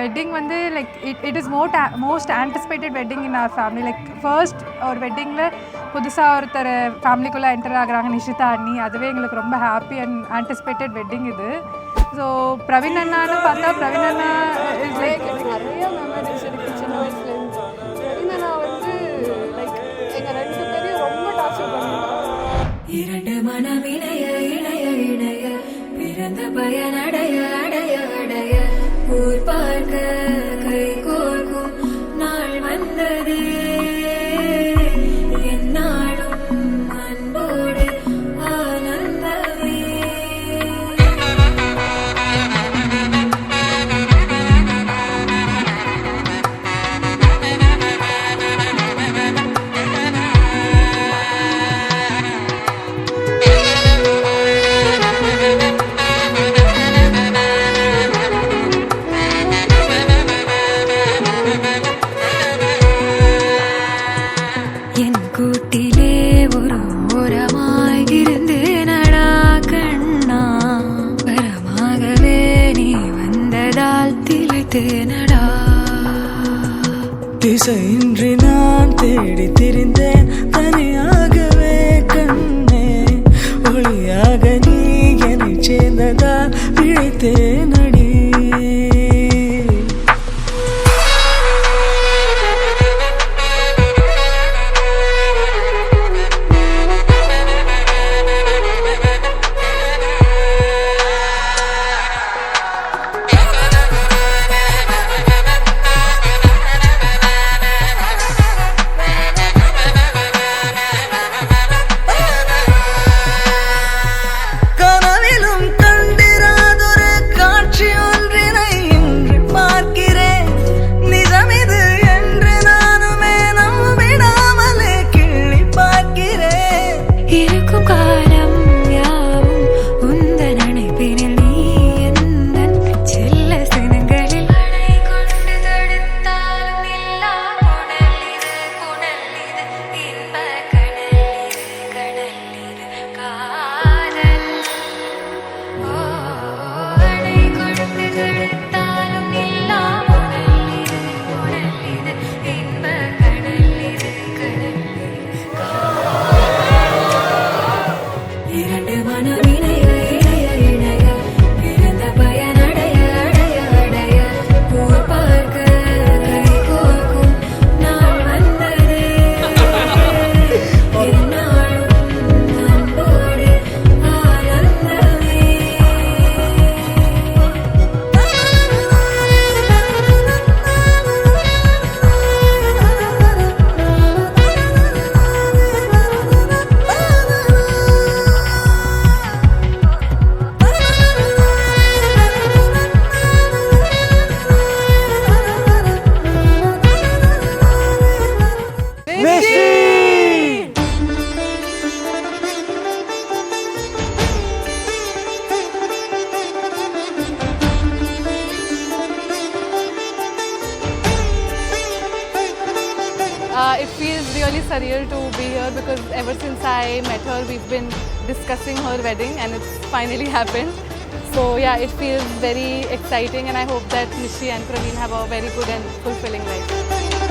Wedding வந்து like it is most anticipated wedding in our family. Like first ஒரு வெட்டிங்கில் புதுசாக ஒருத்தர் ஃபேமிலிக்குள்ளே என்டர் ஆகுறாங்க, நிஷிதா அண்ணி. அதுவே எங்களுக்கு ரொம்ப ஹாப்பி அண்ட் ஆன்டிசிபேட்டட் வெட்டிங் இது. ஸோ பிரவீன் அண்ணான்னு பார்த்தா பிரவீன் அண்ணா இஸ் லைக் நிறைய மெமரிஸ் இருக்குது சின்ன வயசுலேருந்து. பிரவீன் அண்ணா வந்து லைக் எங்கள் 2 பேரையும் ரொம்ப டார்ச்சர் பண்ணியிருக்காங்க. இரண்டு மனம் இணைய இணைய இணைய பிறந்த பயன் அடைய அடைய அடைய ஊர் பார்க்க கை கோர்க்கும் நாள் வந்ததே என்னாலும் அன்போடு ஆனந்தமே. என் கூட்டிலே ஒரு ஓரமாய் இருந்தேனடா கண்ணா, வரமாகவே நீ வந்ததால் திளைத்தேனடா. திசையின்றி நான் தேடி திரிந்தேன் தனியாகவே கண்ணே, ஒளியாக நீ என்னை சேர்ந்ததால் பிழைத்தேனடி. கனவிலும் கண்டிராதொரு காட்சி ஒன்றினை இன்று பார்க்கிறேன். நிஜமிது என்று நானுமே நம்பிடாமலே கிள்ளி பார்க்கிறேன். இருக்கும் காலம் யாவும் உந்த நினைப்பினில் நீ எந்தன் செல்ல சினங்களில் அணை கொண்டு தடுத்தாலும் இல்லா புனல் இது புனல் இது இன்ப கடல் இது கடல் இது காதல். ஓ அணை கொண்டு தடுத்தாலும் இல்லா புனல் இது புனல் இது இன்ப கடல் இது கடல் இது இரண்டு மனம் இணைய இணைய இணைய பிறந்த பயன் அடைய அடைய அடைய ஊர் பார்க்க கை கோர்க்கும் நாள் வந்ததே என்னாலும் அன்போடு ஆனந்தமே. It feels really surreal to be here because ever since I met her, we've been discussing her wedding and it's finally happened. So yeah, it feels very exciting and I hope that Nishi and Praveen have a very good and fulfilling life.